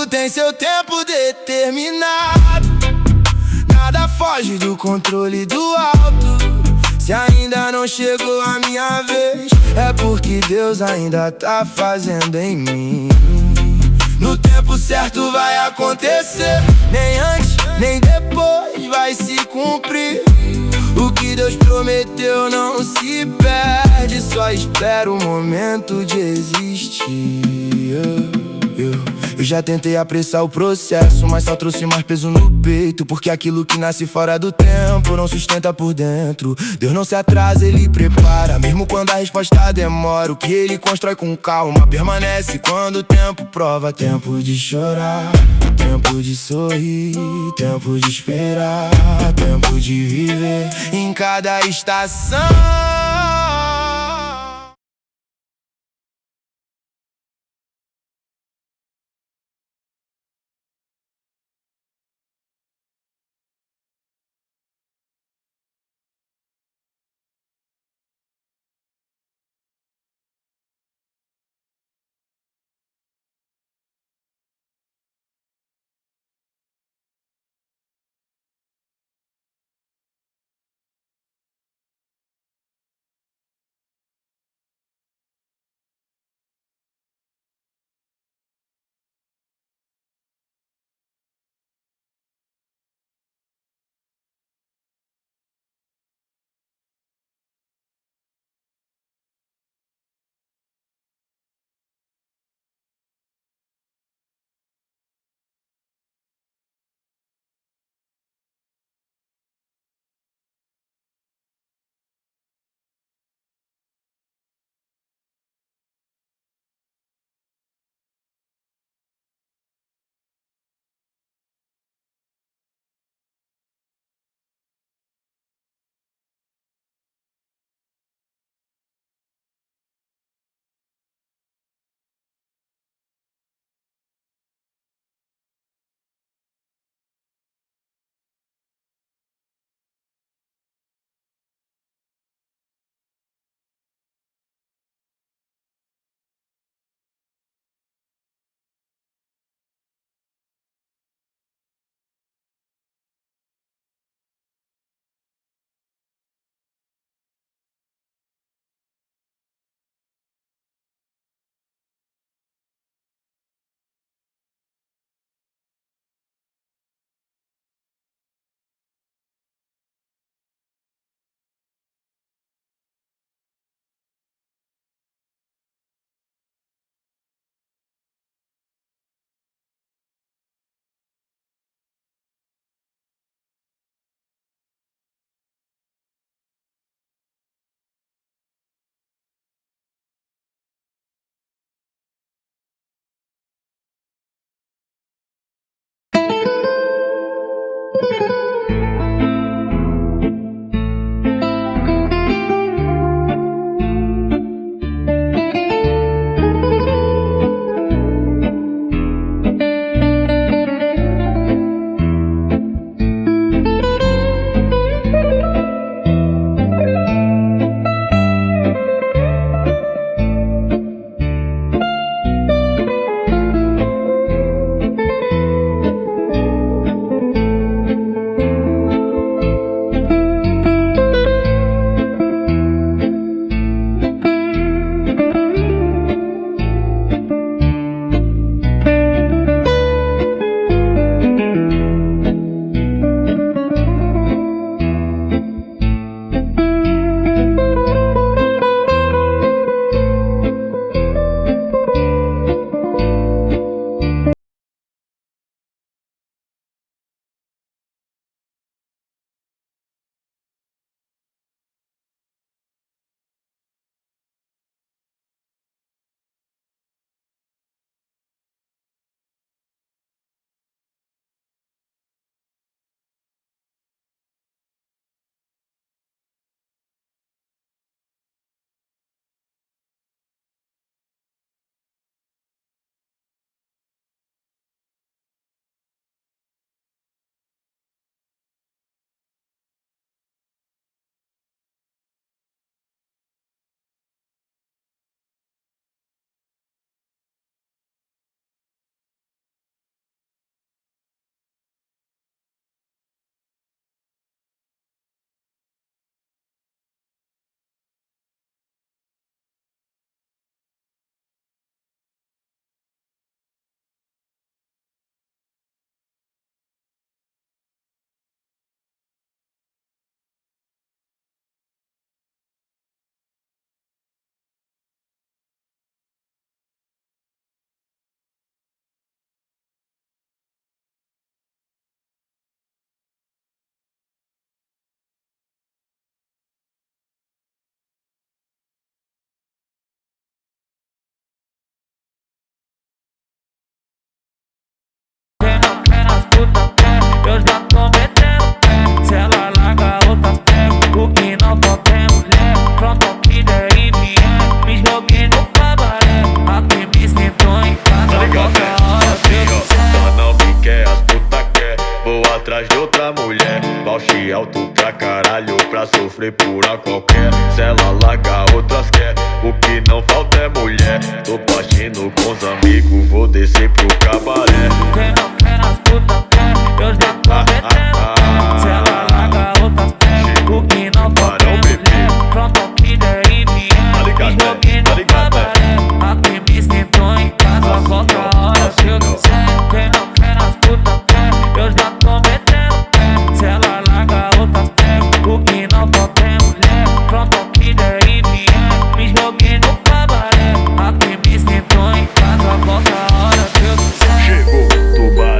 Tudo tem seu tempo determinado, nada foge do controle do alto. Se ainda não chegou a minha vez, é porque Deus ainda tá fazendo em mim. No tempo certo vai acontecer, nem antes, nem depois vai se cumprir. O que Deus prometeu não se perde, só espera o momento de existir. Eu já tentei apressar o processo, mas só trouxe mais peso no peito. Porque aquilo que nasce fora do tempo não sustenta por dentro. Deus não se atrasa, Ele prepara, mesmo quando a resposta demora. O que Ele constrói com calma permanece quando o tempo prova. Tempo de chorar, tempo de sorrir, tempo de esperar, tempo de viver em cada estação. sofre por a qualquer. Se ela larga, outras quer. O que não falta é mulher. Tô partindo com os amigos, vou descer pro cabaré. Quem não quer as putas quer, eu já tô metendo. Se ela larga, outras quer. O que não falta é mulher. Pronto, aqui daí vier. Me joguei no cabaré. Aqui me sentou em casa, volta a hora que eu quiser. Quem não quer as putas quer, eu já tô metendo. Se ela larga, outras quer. O que não falta é mulher. Pronto, aqui daí vier. Me joguei no cabaré. Aqui me sentou em casa, volta a hora que eu quiser. Chegou, tubarão.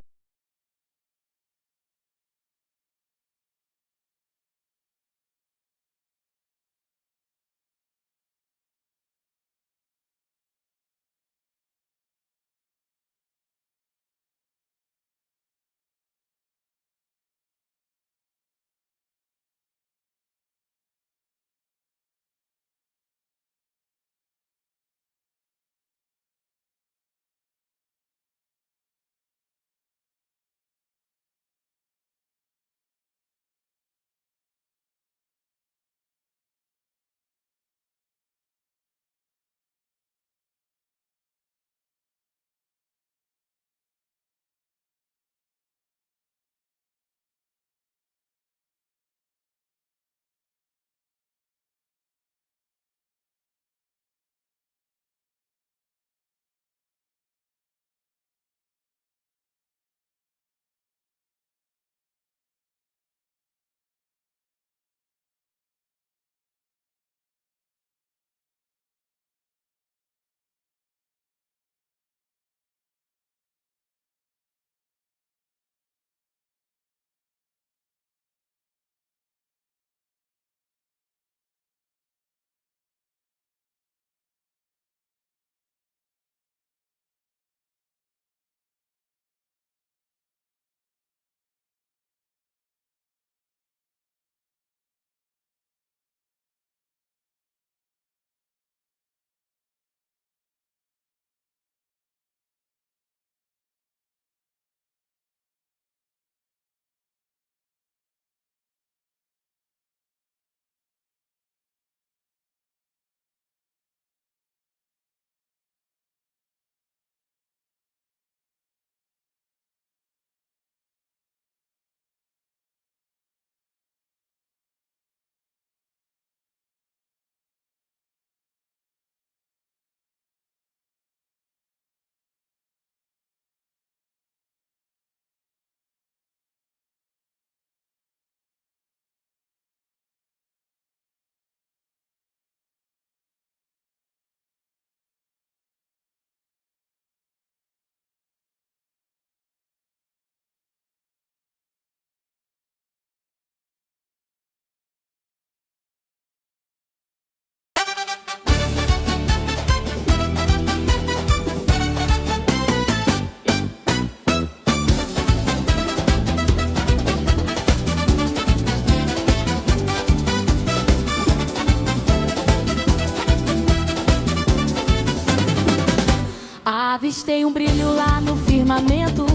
Avistei um brilho lá no firmamento.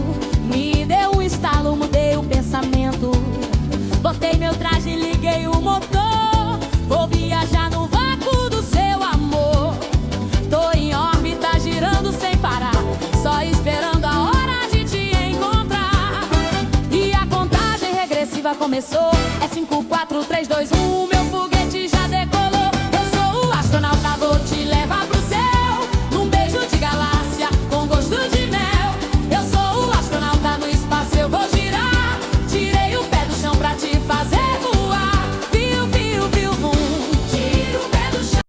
Me deu um estalo, mudei o pensamento. Botei meu traje, liguei o motor. Vou viajar no vácuo do seu amor. Tô em órbita, girando sem parar, só esperando a hora de te encontrar. E a contagem regressiva começou. É 5, 4, 3, 2, 1. Meu foguete já decolou. Eu sou o astronauta, vou te levar pro céu. Num beijo de galáxia com gosto de mel. Eu sou o astronauta, no espaço eu vou girar. Tirei o pé do chão pra te fazer voar. Viu, viu, viu, vum. Tira o pé do chão.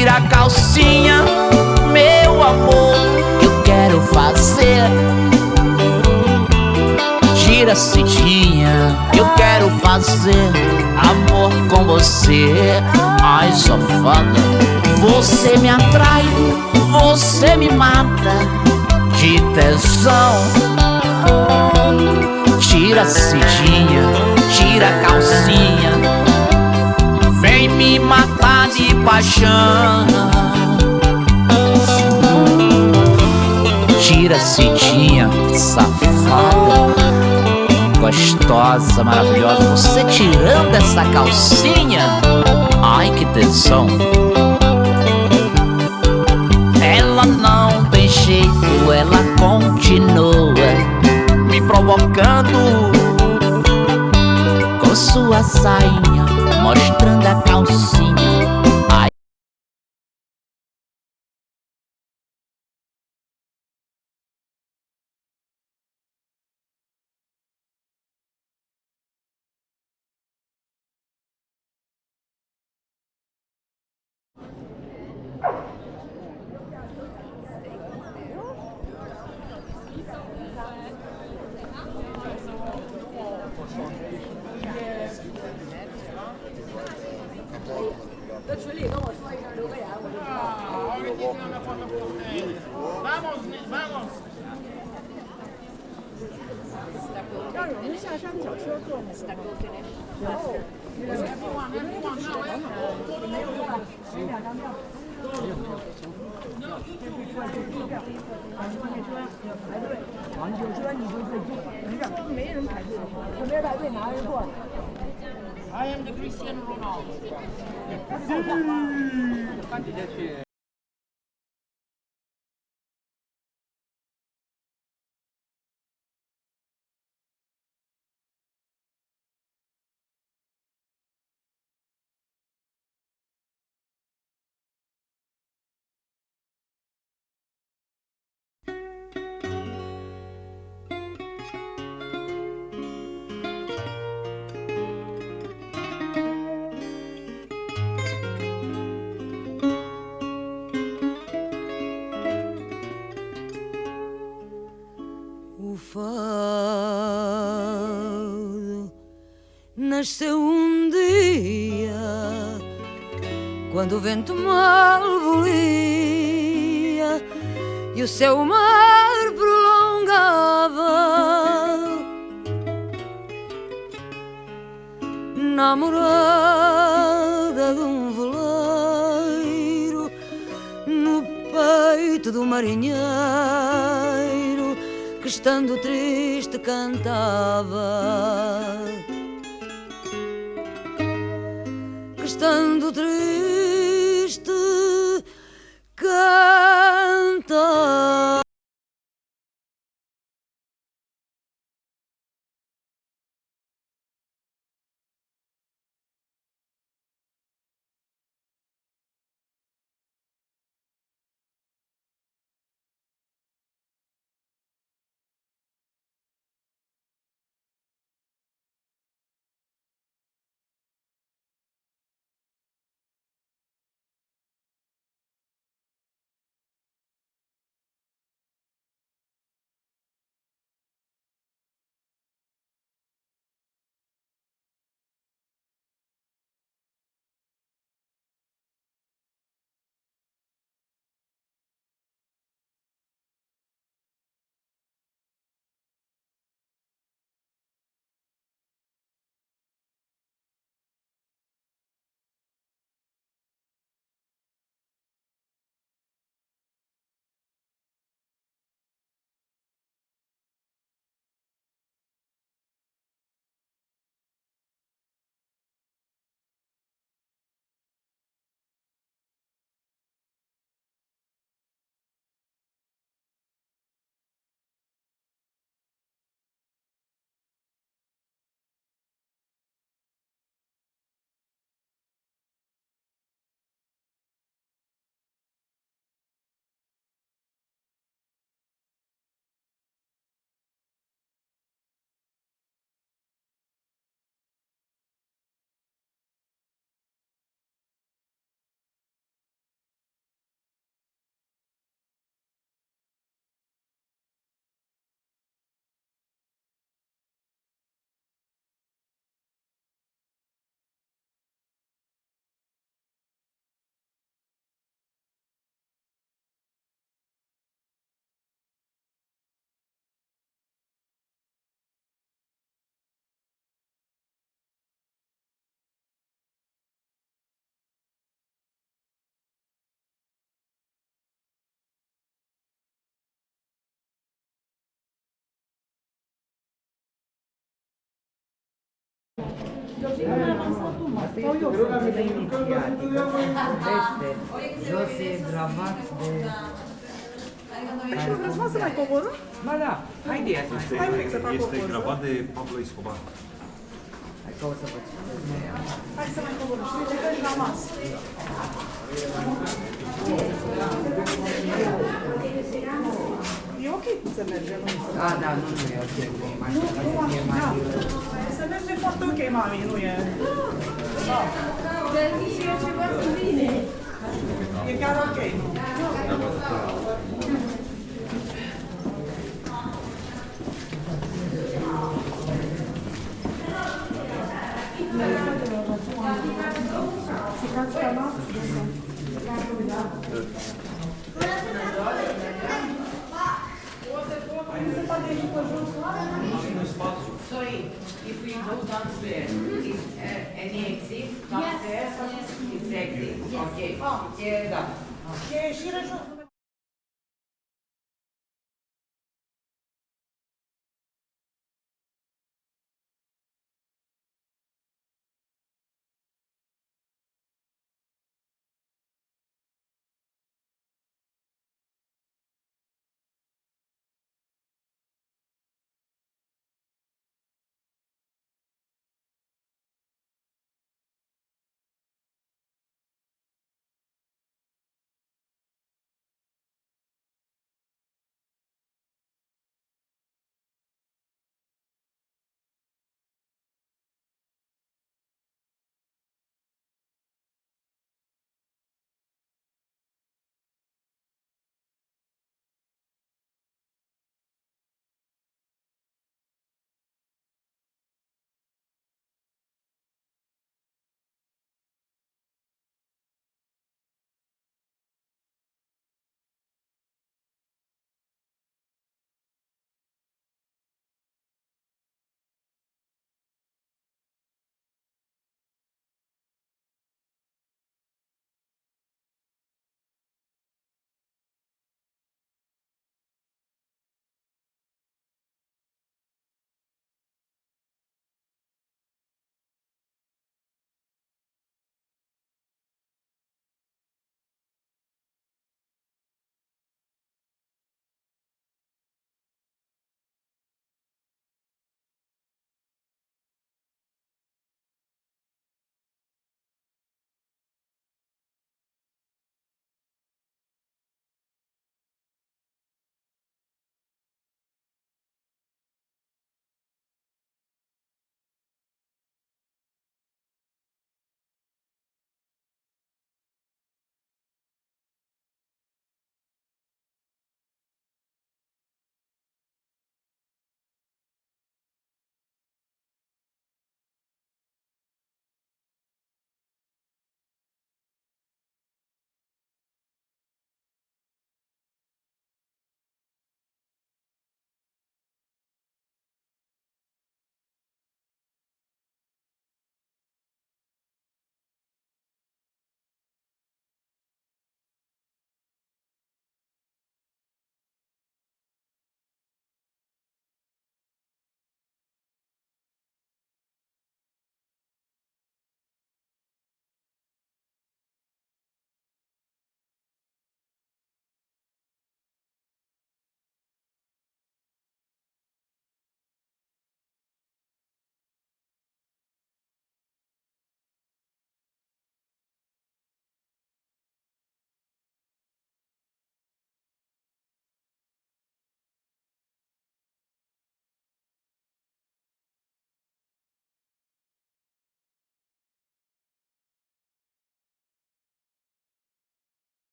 tira a calcinha, meu amor, eu quero fazer. Tira a cintinha, eu quero fazer amor com você. Ai, safada, você me atrai, você me mata de tesão. Tira a cintinha, tira a calcinha, vem me matar de paixão. Tira a cintinha, safada, gostosa, maravilhosa. Você tirando essa calcinha, ai que tesão. Ela não tem jeito, ela continua me provocando com sua sainha, mostrando a calcinha. Ai. I am the Cristiano Ronaldo. O fado nasceu um dia quando o vento mal volia e o seu mar prolongava. Namorada de um veleiro no peito do marinheiro, que estando triste cantava, que estando triste cantava. Programele inițiatică vorbește Jose Dramax de... Și vreți să mai coborâm? Ba da, haide ia să mai Hai un pic să fac o Este poză. gravat de Pablo Escobar. Hai că o să vă citesc. Hai să mai coborâm. Și de ce rămas? E ok să mergem. Ah, da, nu e ok. Mai să fie mai... Se merge foarte ok, mami, nu e... Da. E chiar ok. Sorry, if we go downstairs, is any exit downstairs? It's exit. Okay. Da. E ieșire jos.